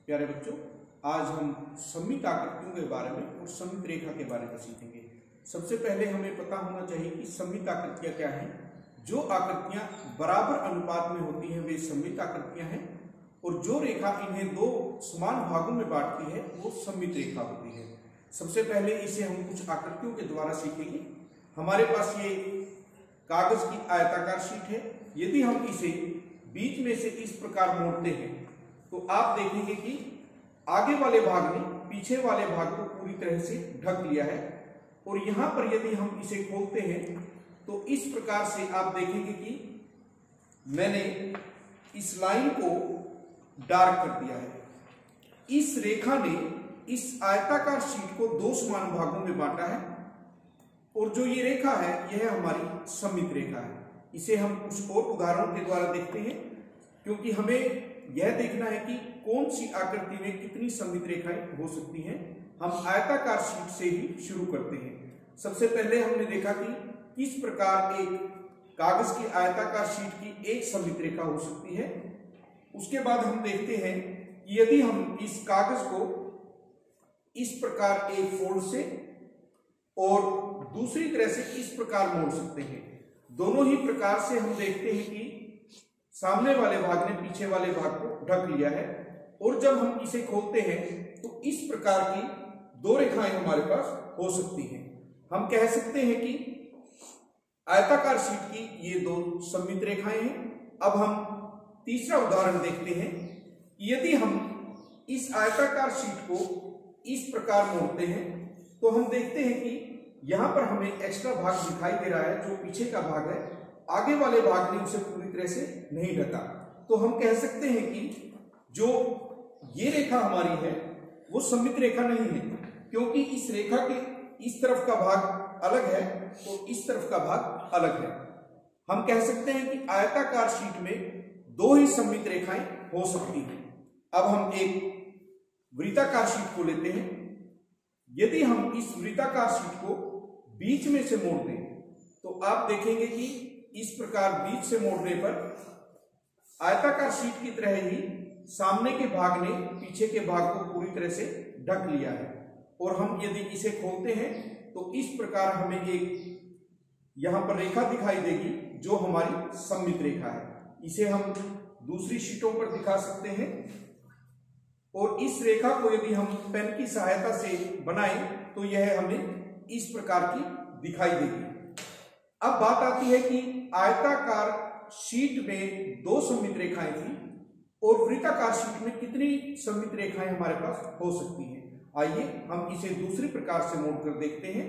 प्यारे बच्चों, आज हम सममित आकृतियों के बारे में और सममित रेखा के बारे में सीखेंगे। सबसे पहले हमें पता होना चाहिए कि सममित आकृतियां क्या हैं। जो आकृतियां बराबर अनुपात में होती हैं वे सममित आकृतियां हैं, और जो रेखा इन्हें दो समान भागों में बांटती है वो सममित रेखा होती है। सबसे पहले इसे हम कुछ आकृतियों के द्वारा सीखेंगे। हमारे पास ये कागज की आयताकार शीट है। यदि हम इसे बीच में से इस प्रकार मोड़ते हैं तो आप देखेंगे कि आगे वाले भाग ने पीछे वाले भाग को पूरी तरह से ढक लिया है, और यहां पर यदि हम इसे खोलते हैं तो इस प्रकार से आप देखेंगे कि मैंने इस लाइन को डार्क कर दिया है। इस रेखा ने इस आयताकार शीट को दो समान भागों में बांटा है, और जो ये रेखा है यह हमारी सममित रेखा है। इसे हम कुछ और उदाहरणों के द्वारा देखते हैं, क्योंकि हमें यह देखना है कि कौन सी आकृति में कितनी सममित रेखाएं हो सकती हैं। हम आयताकार शीट से ही शुरू करते हैं। सबसे पहले हमने देखा कि किस प्रकार एक कागज की आयताकार शीट की एक सममित रेखा हो सकती है। उसके बाद हम देखते हैं कि यदि हम इस कागज को इस प्रकार एक फोल्ड से और दूसरी तरह से इस प्रकार मोड़ सकते हैं। दोनों ही प्रकार से हम देखते हैं कि सामने वाले भाग ने पीछे वाले भाग को ढक लिया है, और जब हम इसे खोलते हैं तो इस प्रकार की दो रेखाएं हमारे पास हो सकती हैं। हम कह सकते हैं कि आयताकार शीट की ये दो सममित रेखाएं हैं। अब हम तीसरा उदाहरण देखते हैं। यदि हम इस आयताकार शीट को इस प्रकार मोड़ते हैं तो हम देखते हैं कि यहां पर हमें एक्स्ट्रा भाग दिखाई दे रहा है, जो पीछे का भाग है। आगे वाले भाग ने उसे पूरी तरह से नहीं ढका। तो हम कह सकते हैं कि जो ये रेखा हमारी है वो सममित रेखा नहीं है, क्योंकि इस रेखा के इस तरफ का भाग अलग है तो इस तरफ का भाग अलग है। हम कह सकते हैं कि आयताकार शीट में दो ही सममित रेखाएं हो सकती हैं। अब हम एक वृत्ताकार शीट को लेते हैं। यदि हम इस वृत्ताकार शीट को बीच में से मोड़ दें तो आप देखेंगे कि इस प्रकार बीच से मोड़ने पर आयताकार शीट की तरह ही सामने के भाग ने पीछे के भाग को पूरी तरह से ढक लिया है, और हम यदि इसे खोलते हैं तो इस प्रकार हमें एक यहां पर रेखा दिखाई देगी जो हमारी सममित रेखा है। इसे हम दूसरी शीटों पर दिखा सकते हैं, और इस रेखा को यदि हम पेन की सहायता से बनाएं तो यह हमें इस प्रकार की दिखाई देगी। अब बात आती है कि आयताकार शीट में दो सममित रेखाएं थी, और वृत्ताकार शीट में कितनी सममित रेखाएं हमारे पास हो सकती हैं। आइए हम इसे दूसरी प्रकार से मोड़कर देखते हैं।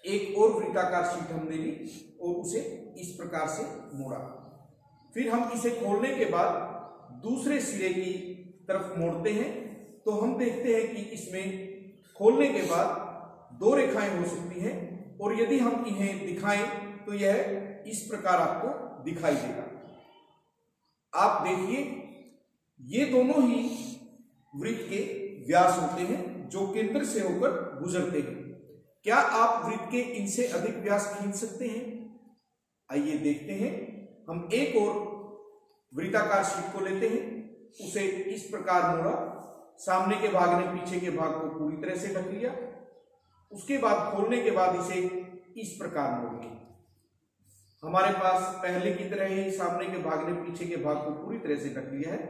एक और वृत्ताकार शीट हमने ली और उसे इस प्रकार से मोड़ा। फिर हम इसे खोलने के बाद दूसरे सिरे की तरफ मोड़ते हैं तो हम देखते हैं कि इसमें खोलने के बाद दो रेखाएं हो सकती हैं, और यदि हम इन्हें दिखाएं तो यह इस प्रकार आपको दिखाई देगा। आप देखिए, ये दोनों ही वृत्त के व्यास होते हैं जो केंद्र से होकर गुजरते हैं। क्या आप वृत्त के इनसे अधिक व्यास खींच सकते हैं? आइए देखते हैं। हम एक और वृत्ताकार शीट को लेते हैं, उसे इस प्रकार मोड़ा, सामने के भाग ने पीछे के भाग को पूरी तरह से ढक लिया। उसके बाद खोलने के बाद इसे इस प्रकार मोड़िए। हमारे पास पहले की तरह ही सामने के भाग ने पीछे के भाग को पूरी तरह से ढक लिया है।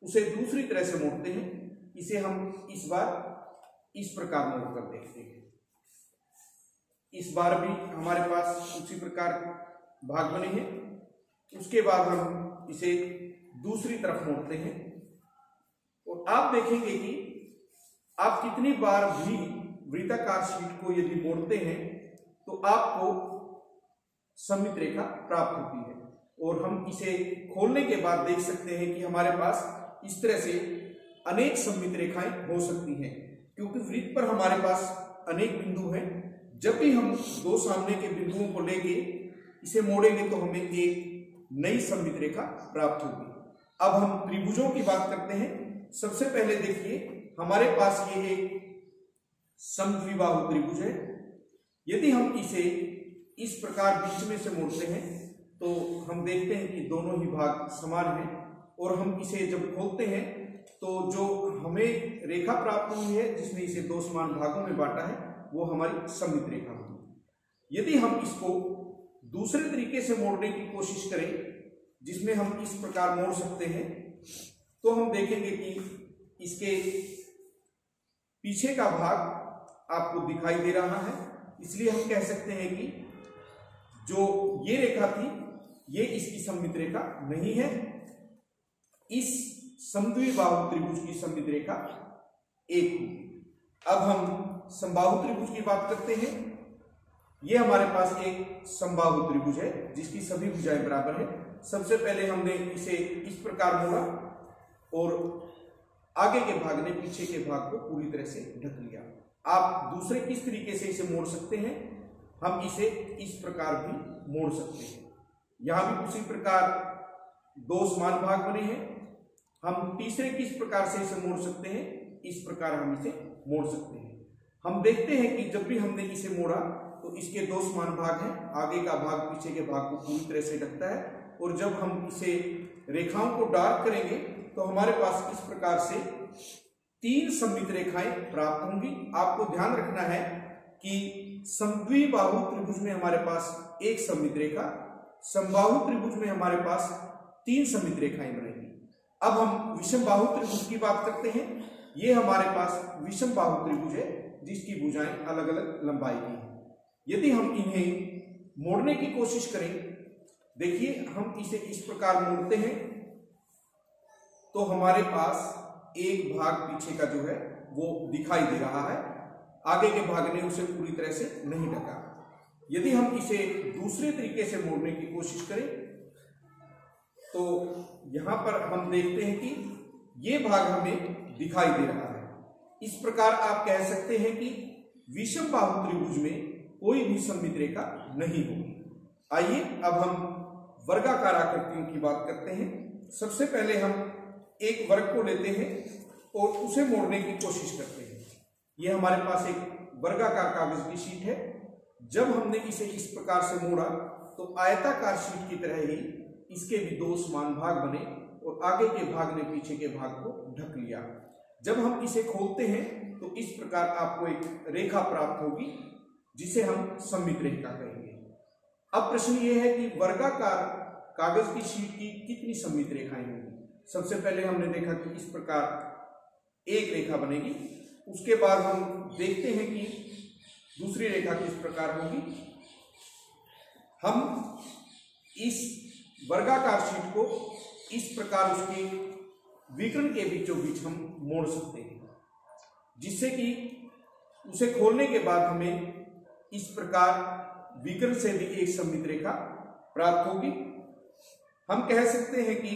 उसे दूसरी तरह से मोड़ते हैं। इसे हम इस बार इस प्रकार मोड़कर देखते हैं। इस बार भी हमारे पास उसी प्रकार भाग बने हैं। उसके बाद हम इसे दूसरी तरफ मोड़ते हैं, और आप देखेंगे कि आप कितनी बार भी वृत्ताकार शीट को यदि मोड़ते हैं तो आपको सममित रेखा प्राप्त होती है। और हम इसे खोलने के बाद देख सकते हैं कि हमारे पास इस तरह से अनेक सममित रेखाएं हो सकती हैं, क्योंकि वृत्त पर हमारे पास अनेक बिंदु हैं। जब भी हम दो सामने के बिंदुओं को लेके इसे मोड़ेंगे तो हमें एक नई सममित रेखा प्राप्त होगी। अब हम त्रिभुजों की बात करते हैं। सबसे पहले देखिए, हमारे पास ये एक समद्विबाहु त्रिभुज है। यदि हम इसे इस प्रकार बीच में से मोड़ते हैं तो हम देखते हैं कि दोनों ही भाग समान हैं। और हम इसे जब खोलते हैं तो जो हमें रेखा प्राप्त हुई है जिसने इसे दो समान भागों में बांटा है वो हमारी सममित रेखा होगी। यदि हम इसको दूसरे तरीके से मोड़ने की कोशिश करें जिसमें हम इस प्रकार मोड़ सकते हैं तो हम देखेंगे कि इसके पीछे का भाग आपको दिखाई दे रहा है, इसलिए हम कह सकते हैं कि जो ये रेखा थी ये इसकी सममित रेखा नहीं है। इस समद्विबाहु त्रिभुज की सममित रेखा एक होगी। अब हम समबाहु त्रिभुज की बात करते हैं। ये हमारे पास एक समबाहु त्रिभुज है जिसकी सभी भुजाएं बराबर है। सबसे पहले हमने इसे इस प्रकार मोड़ा और आगे के भाग ने पीछे के भाग को पूरी तरह से ढक लिया। आप दूसरे किस तरीके से इसे मोड़ सकते हैं, हम इसे इस प्रकार भी मोड़ सकते हैं। यहां भी उसी प्रकार दो समान भाग बने हैं। हम तीसरे किस प्रकार से इसे मोड़ सकते हैं, इस प्रकार हम इसे मोड़ सकते हैं। हम देखते हैं कि जब भी हमने इसे मोड़ा तो इसके दो समान भाग हैं, आगे का भाग पीछे के भाग को पूरी तरह से ढकता है। और जब हम इसे रेखाओं को डार्क करेंगे तो हमारे पास इस प्रकार से तीन सममित रेखाएं प्राप्त होंगी। आपको ध्यान रखना है कि समद्विबाहु त्रिभुज में हमारे पास एक सममित रेखा, समबाहु त्रिभुज में हमारे पास तीन सममित रेखाएं बनेगी। अब हम विषम बाहु त्रिभुज की बात करते हैं। ये हमारे पास विषम बाहु त्रिभुज है जिसकी भुजाएं अलग अलग लंबाई की हैं। यदि हम इन्हें मोड़ने की कोशिश करें, देखिए हम इसे इस प्रकार मोड़ते हैं तो हमारे पास एक भाग पीछे का जो है वो दिखाई दे रहा है, आगे के भाग ने उसे पूरी तरह से नहीं ढका। यदि हम इसे दूसरे तरीके से मोड़ने की कोशिश करें तो यहां पर हम देखते हैं कि ये भाग हमें दिखाई दे रहा है। इस प्रकार आप कह सकते हैं कि विषम बाहु त्रिभुज में कोई भी सममित रेखा नहीं होगी। आइए अब हम वर्गाकार आकृतियों की बात करते हैं। सबसे पहले हम एक वर्ग को लेते हैं और उसे मोड़ने की कोशिश करते हैं। यह हमारे पास एक वर्गाकार कागज की शीट है। जब हमने इसे इस प्रकार से मोड़ा तो आयताकार शीट की तरह ही इसके भी दो समान भाग बने और आगे के भाग ने पीछे के भाग को ढक लिया। जब हम इसे खोलते हैं तो इस प्रकार आपको एक रेखा प्राप्त होगी जिसे हम सममित रेखा कहेंगे। अब प्रश्न ये है कि वर्गाकार कागज की शीट की कितनी सममित रेखाएं होंगी। सबसे पहले हमने देखा कि इस प्रकार एक रेखा बनेगी, उसके बाद हम देखते हैं कि दूसरी रेखा किस प्रकार होगी। हम इस वर्गाकार शीट को इस प्रकार उसके विकर्ण के बीचों बीच हम मोड़ सकते हैं, जिससे कि उसे खोलने के बाद हमें इस प्रकार विकर्ण से भी एक सममित रेखा प्राप्त होगी। हम कह सकते हैं कि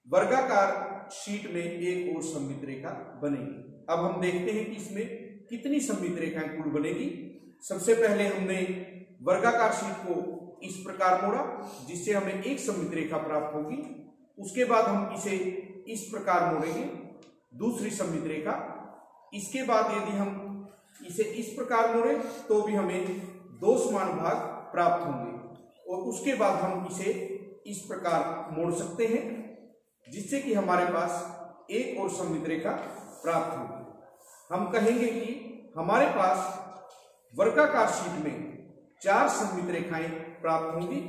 वर्गाकार शीट में एक और सममित रेखा बनेगी। अब हम देखते हैं कि इसमें कितनी सममित रेखाएं कुल बनेगी। सबसे पहले हमने वर्गाकार शीट को इस प्रकार मोड़ा जिससे हमें एक सममित रेखा प्राप्त होगी। उसके बाद हम इसे इस प्रकार मोड़ेंगे, दूसरी सममित रेखा। इसके बाद यदि हम इसे इस प्रकार मोड़े तो भी हमें दो समान भाग प्राप्त होंगे और उसके बाद हम इसे इस प्रकार मोड़ सकते हैं जिससे कि हमारे पास एक और सममित रेखा प्राप्त होगी। हम कहेंगे कि हमारे पास वर्गाकार शीट में चार सममित रेखाएं प्राप्त होंगी।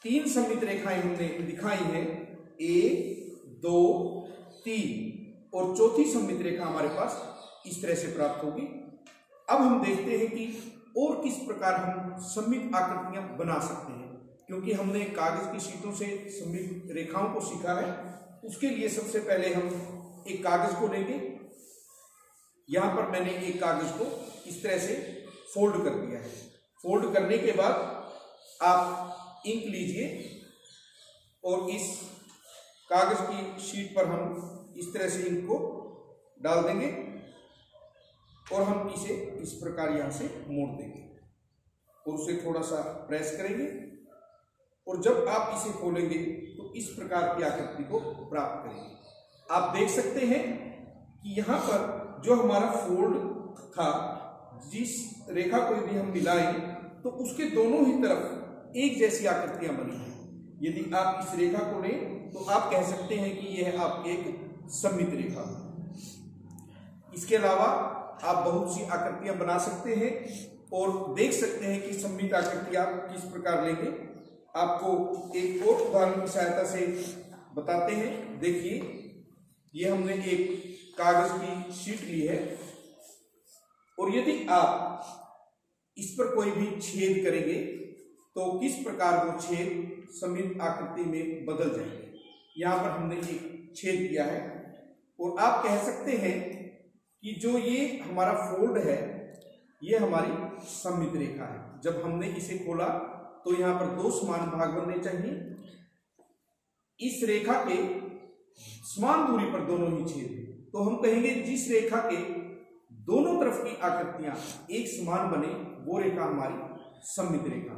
तीन सममित रेखाएं हमने दिखाई हैं, 1, 2, 3 और चौथी सममित रेखा हमारे पास इस तरह से प्राप्त होगी। अब हम देखते हैं कि और किस प्रकार हम सममित आकृतियां बना सकते हैं, क्योंकि हमने कागज की शीटों से सममित रेखाओं को सीखा है। उसके लिए सबसे पहले हम एक कागज को लेंगे। यहां पर मैंने एक कागज को इस तरह से फोल्ड कर दिया है। फोल्ड करने के बाद आप इंक लीजिए और इस कागज की शीट पर हम इस तरह से इंक को डाल देंगे और हम इसे इस प्रकार यहां से मोड़ देंगे और उसे थोड़ा सा प्रेस करेंगे और जब आप इसे खोलेंगे तो इस प्रकार की आकृति को प्राप्त करेंगे। आप देख सकते हैं कि यहाँ पर जो हमारा फोल्ड था, जिस रेखा को यदि हम मिलाएं तो उसके दोनों ही तरफ एक जैसी आकृतियां बनी हैं। यदि आप इस रेखा को लें तो आप कह सकते हैं कि यह आपकी एक सममित रेखा। इसके अलावा आप बहुत सी आकृतियां बना सकते हैं और देख सकते हैं कि सममित आकृति आप किस प्रकार लेंगे। आपको एक और उदाहरण की सहायता से बताते हैं। देखिए, ये हमने एक कागज की शीट ली है और यदि आप इस पर कोई भी छेद करेंगे तो किस प्रकार वो छेद सममित आकृति में बदल जाएंगे। यहां पर हमने एक छेद किया है और आप कह सकते हैं कि जो ये हमारा फोल्ड है ये हमारी सममित रेखा है। जब हमने इसे खोला तो यहां पर दो समान भाग बनने चाहिए। इस रेखा के समान दूरी पर दोनों ही छेद हैं, तो हम कहेंगे जिस रेखा के दोनों तरफ की आकृतियां एक समान बने वो रेखा हमारी सममित रेखा।